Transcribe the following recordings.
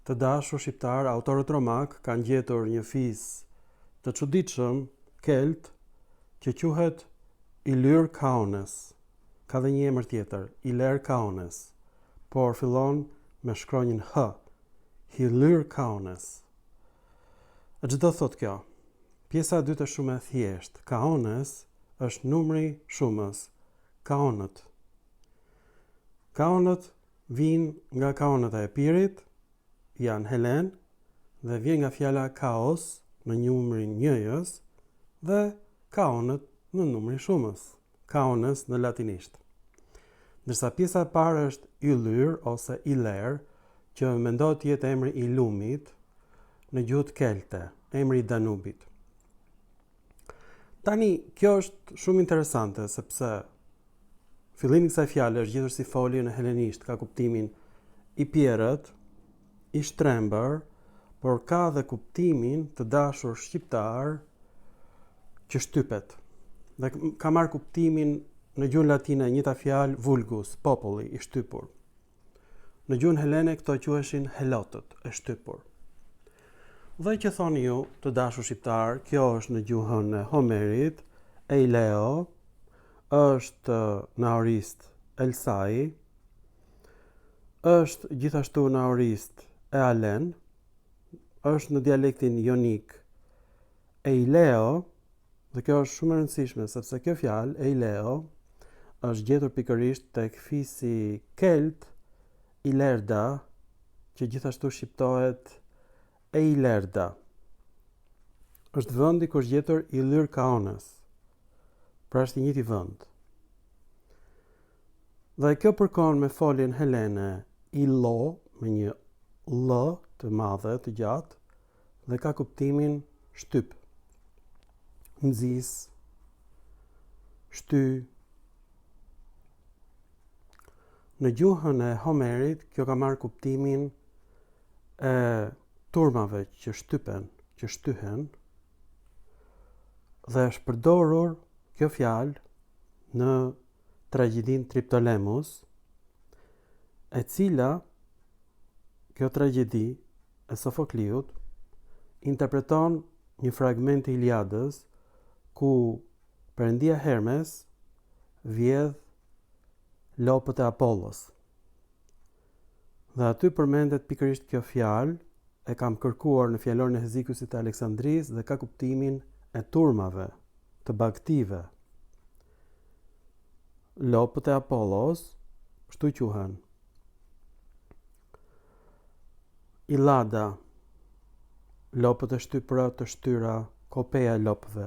Të dashur shqiptar, autorët romak kanë gjetur një fis të çuditshëm kelt që quhet Ilyr Kaunes. Ka dhe një emër tjetër, Iler Kaunes, por fillon me shkronjën H. Ilyr Kaunes. E çdo thot kjo? Pjesa e dytë është shumë e thjeshtë. Kaunes është numri shumës. Kaonët. Kaonët vijnë nga kaonët e Epirit, janë Helen, dhe vjen nga fjala kaos në numrin njëjës dhe kaonët në numrin shumës. Kaunes në latinisht. Ndërsa pjesa e parë është Ilyr ose Iler, që mendohet të jetë emri i lumit në gjuhët kelte, emri i Danubit. Tani, kjo është shumë interesante, sepse fillimi i kësaj fjale është gjetur si folje në helenisht, ka kuptimin i pjerët, i shtrembër, por ka dhe kuptimin të dashur shqiptar që shtypet. Dhe ka marrë kuptimin në gjuhën latine njëta fjalë vulgus, populli, i shtypur. Në gjuhën helene këto quheshin helotët, e shtypur. Dhe që thoni ju, të dashur shqiptar, kjo është në gjuhën e Homerit, Eileo, është në aorist Elsai, është gjithashtu në aorist Ealen, është në dialektin jonik Eileo, dhe kjo është shumë e rëndësishme, sepse kjo fjalë, Eileo, është gjetur pikërisht tek fisi kelt Ilerda, që gjithashtu shqiptohet Eilerda. Është vendi ku është gjetur Ilyr Kaunes. Pra është i njëjti vend. Dhe kjo përkon me foljen helene Ilo, me një L të madhe, të gjatë, dhe ka kuptimin shtyp, nxis, shty. Në gjuhën e Homerit, kjo ka marrë kuptimin e turmave që shtypen, që shtyhen, dhe është përdorur kjo fjalë në tragjedin Triptolemus, e cila, kjo tragjedi e Sofokliut, interpreton një fragment të Iliadës, ku perëndia Hermes vjedh lopët e Apollos. Dhe aty përmendet pikërisht kjo fjalë, e kam kërkuar në fjalorin e Hezikusit të Aleksandris dhe ka kuptimin e turmave, të bagtive. Lopët e Apollos, kështu quhen. Ilada, lopët e shtypura të shtyra, kopeja e lopëve.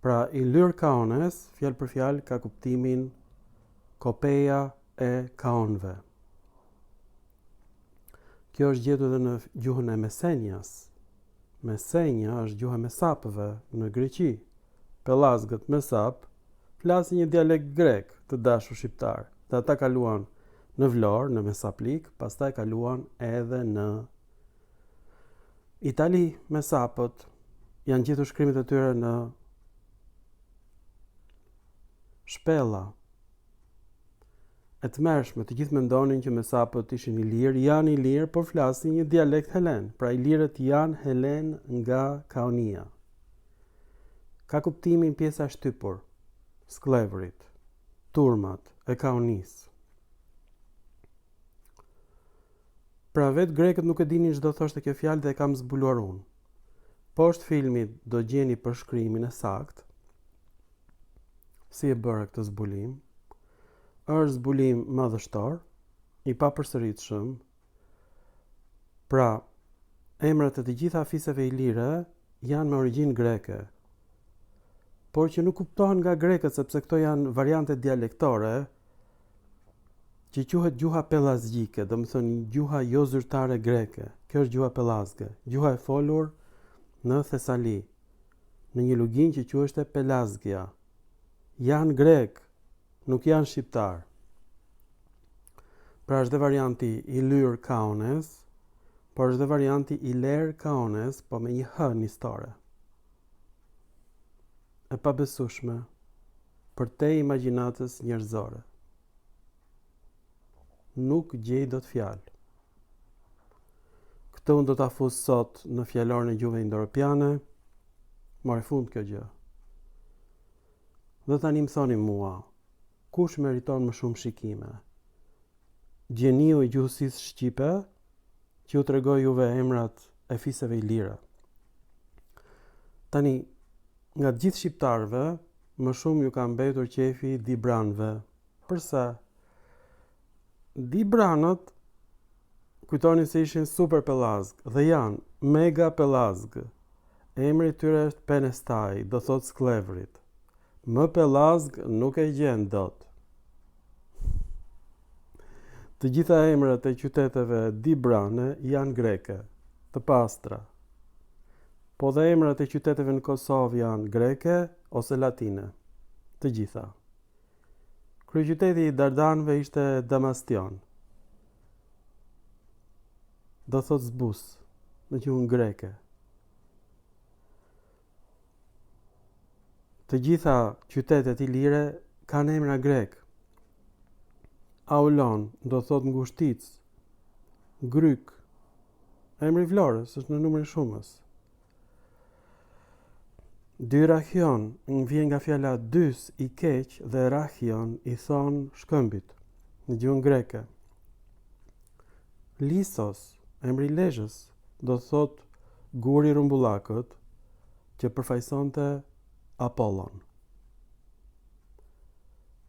Pra, Ilyr Kaunes, fjalë për fjalë, ka kuptimin kopeja e kaonëve. Kjo është gjetur edhe në gjuhën e Mesenjas. Mesenja është gjuha e mesapëve në Greqi. Pellazgët mesap flasin një dialekt grek të dashur shqiptar. Dhe ata kaluan në Vlorë, në Mesaplik, pastaj kaluan edhe në Itali. Mesapët janë gjetur shkrimet e tyre në shpella. E të mërshme, të gjithë mendonin që mesapët ishin ilirë, janë ilirë, por flasin një dialekt helen. Pra ilirët janë helen nga Kaonia. Ka kuptimin pjesa shtypur, sklevrit, turmat e Kaonis. Pra vetë grekët nuk e dinin çdo thoshte kjo fjalë dhe e kam zbuluar unë. Poshtë filmit do gjeni përshkrimin e saktë, si e bëra këtë zbulim. Është zbulim madhështor, i papërsëritshëm. Pra, emrat e të gjitha fiseve ilire janë me origjinë greke, por që nuk kuptohen nga grekët, sepse këto janë variante dialektore, që quhet gjuha pellazgjike, do të thonë gjuha jo zyrtare greke. Kjo është gjuha pellazge, gjuha e folur në Thesali, në një lugin që quhej Pelazgia. Janë grek, nuk janë shqiptar. Pra është dhe varianti Ilyr Kaunes, por është dhe varianti Iler Kaunes, po me një h nistore. E pabesueshme për te imagjinatës njerëzore. Nuk gjej dot fjalë. Këtë unë do ta fus sot në fjalorin e gjuhëve indo-europiane. Mori fund kjo gjë. Dhe tani më thoni mua, kush meriton më shumë shikime? Gjeniu i gjuhësisë shqipe, që ju tregoj juve emrat e fiseve ilire. Tani, nga të gjithë shqiptarëve, më shumë ju ka mbetur qefi Dibranëve. Përsa? Dibranët kujtoni se ishin super pelazg dhe janë mega pelazg. Emri i tyre është Penestaj, do thot sklevrit. Më pelazg nuk e gjen dot. Të gjitha emrat e qyteteve Dibrane janë greke, të pastra. Po dhe emrat e qyteteve në Kosovë janë greke ose latine, të gjitha. Kryeqyteti i Dardanëve ishte Damastion. Do thot zbus, në gjuhën greke. Të gjitha qytetet ilire kanë emra grek. Aulon, do thot ngushtic, Gryk, emri Vlorës, është në numrin shumës. Dyrachion, vjen nga fjala dys i keq dhe rachion i thon shkëmbit, në gjuhën greke. Lissos, emri Lezhës, do thot guri rumbullakët, që përfaqësonte Apollon.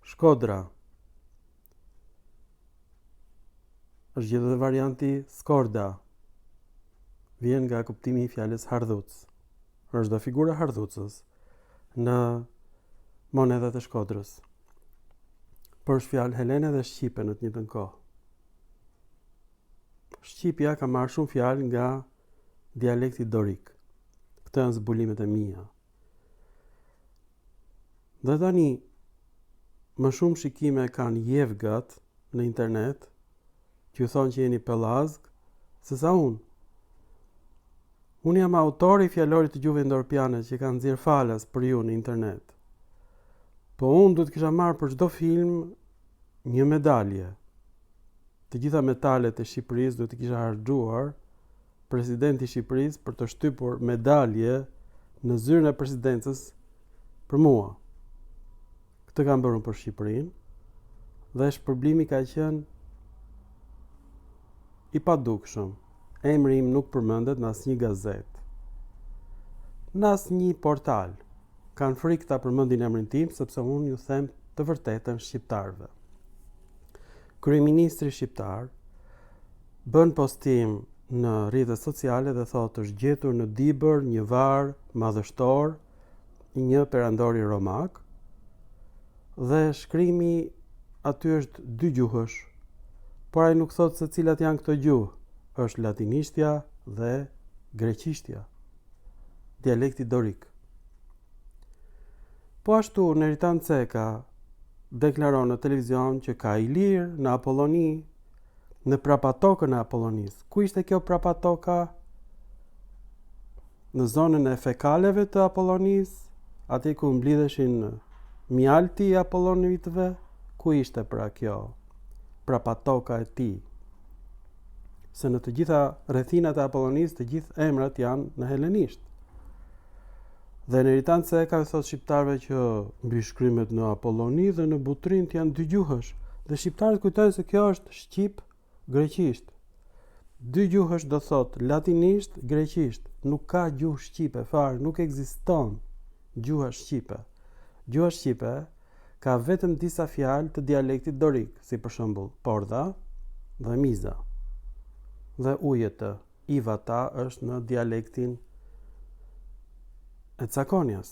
Shkodra është gjithë dhe varianti Skorda. Vjen nga kuptimi i fjalës hardhuc. Është dhe figura hardhucës në monedat e Shkodrës. Por është fjalë helene dhe shqipe në të njëjtën kohë. Shqipja ka marrë shumë fjalë nga dialekti dorik. Këto janë zbulimet e mia. Dhe tani, më shumë shikime kanë jevgat në internet, që ju thonë që jeni pelazg, se sa unë. Unë jam autori i fjalorit të gjuhëve indo-europiane që kanë nxjerr falas për ju në internet. Po unë duhet kisha marrë për çdo film një medalje. Të gjitha metalet e Shqipërisë duhet të kisha harxhuar presidenti i Shqipërisë për të shtypur medalje në zyrën e presidencës për mua. Këtë kam bërë për Shqipërinë dhe shpërblimi ka qenë i padukshëm. Emri im nuk përmendet në asnjë gazetë, në asnjë portal. Kanë frikë ta përmendin emrin tim sepse unë ju them të vërtetën shqiptarëve. Kryeministri shqiptar bën postim në rrjetet sociale dhe thotë është gjetur në Dibër një var madhështor, një perandori romak, dhe shkrimi aty është dy gjuhësh. Por ai nuk thot se cilat janë këto gjuhë, është latinishtja dhe greqishtja, dialekti dorik. Po ashtu, Neritan Ceka deklaron në televizion që ka ilir në Apolloni, në prapatokën e Apollonisë. Ku ishte kjo prapatoka? Në zonën e fekaleve të Apollonisë, aty ku mblidheshin mjalti i Apollonitëve, ku ishte pra kjo prapatoka e tij? Se në të gjitha rrethinat e Apollonisë, të gjithë emrat janë në helenisht. Dhe Neritan Ceka thot shqiptarëve që mbi shkrimet në Apolloni dhe në Butrint janë dy gjuhësh, dhe shqiptarët kujtojnë se kjo është shqip greqisht. Dy gjuhësh do thot latinisht, greqisht. Nuk ka gjuhë shqipe fare, nuk ekziston gjuha shqipe. Gjuha shqipe ka vetëm disa fjalë të dialektit dorik, si për shembull pordha dhe miza. Dhe ujete, ivata është në dialektin e Cakonjas.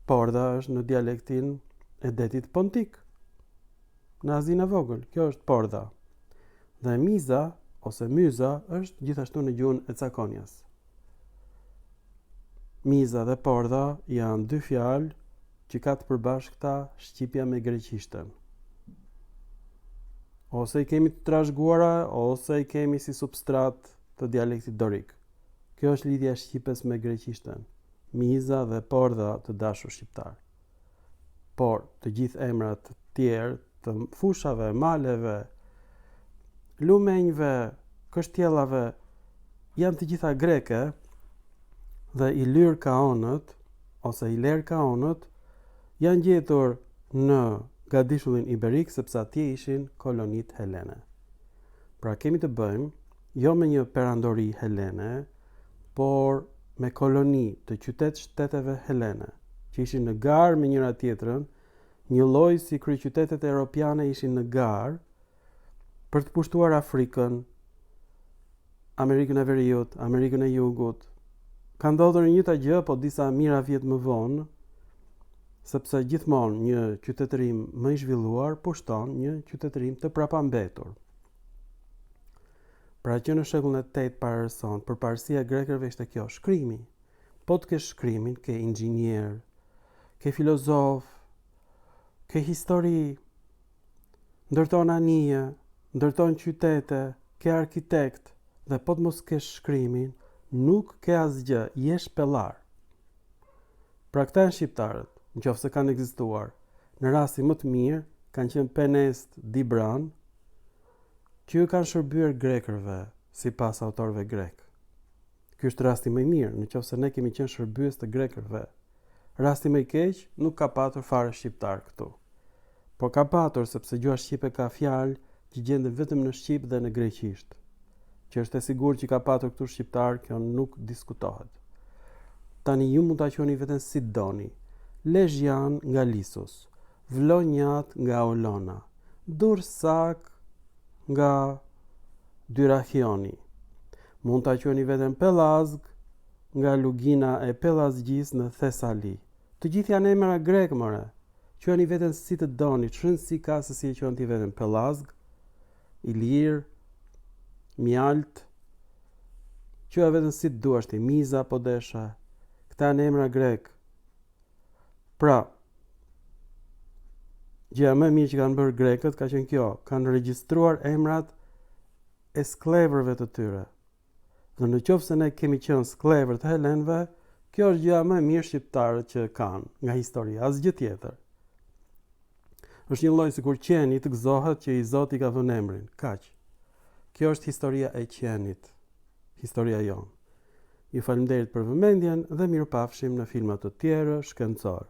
Pordha është në dialektin e detit Pontik. Në Azinë e Vogël, kjo është pordha. Dhe miza ose myza është gjithashtu në gjuhën e Cakonjas. Miza dhe pordha janë dy fjalë që ka të përbashkëta shqipja me greqishtën. Ose i kemi të trashëguara, ose i kemi si substrat të dialektit dorik. Kjo është lidhja shqipes me greqishtën. Miza dhe pordha të dashur shqiptar. Por të gjithë emrat tjerë të fushave, maleve, lumenjve, kështjellave janë të gjitha greke dhe Ilir Kaonët ose Iler Kaonët janë gjetur në Gadishullin Iberik sepse atje ishin kolonit helene. Pra kemi të bëjmë jo me një perandori helene, por me koloni të shteteve helene, që ishin në garë me njëra tjetrën, një lloj si kryeqytetet europiane ishin në garë për të pushtuar Afrikën, Amerikën e Veriut, Amerikën e Jugut. Ka ndodhur një të gjë, po disa mijëra vjet më vonë, sepse gjithmonë një qytetërim më i zhvilluar pushton një qytetërim të prapambetur. Pra që në shekullin e 8 para Erëson, përparësia e grekëve ishte kjo, shkrimi. Po të kesh shkrimin, ke inxhinier, ke filozof, ke histori, ndërton anije, ndërton qytete, ke arkitekt, dhe po të mos kesh shkrimin, nuk ke asgjë, je shpellar. Pra këta janë shqiptarët, nëse kanë ekzistuar, në rasti më të mirë kanë qenë Penest, Dibran, që ju kanë shërbyer grekërve sipas autorëve grek. Ky është rasti më i mirë, nëse ne kemi qenë shërbyes të grekërve. Rasti më i keq nuk ka patur fare shqiptar këtu. Por ka patur sepse gjuha shqipe ka fjalë që gjenden vetëm në shqip dhe në greqisht. Që është e sigurt që ka patur këtu shqiptar, kjo nuk diskutohet. Tani ju mund ta quheni veten si doni. Lezhjan nga Lisus, Vlonjat nga Olona, Dursak nga Dyrachioni. Mund ta quheni veten Pellazg nga lugina e Pellazgjis në Thesali. Të gjithë janë emra grek, more. Quheni veten si të doni, çfarë si ka se si e quhen ti veten Pellazg, Ilir, Mjalt, quha veten si të duash ti, Miza po desha. Këta janë emra grek. Pra, gjëja më e mirë që kanë bërë grekët ka qenë kjo, kanë regjistruar emrat e sklevrëve të tyre. Dhe në qoftë se ne kemi qenë sklevrë të helenëve, kjo është gjëja më e mirë shqiptarët që kanë nga historia, asgjë tjetër. Është një lloj sikur qeni të gëzohet që i Zoti ka vënë emrin, kaq. Kjo është historia e qenit, historia jonë. Ju faleminderit për vëmendjen dhe mirupafshim në filma të tjerë shkencor.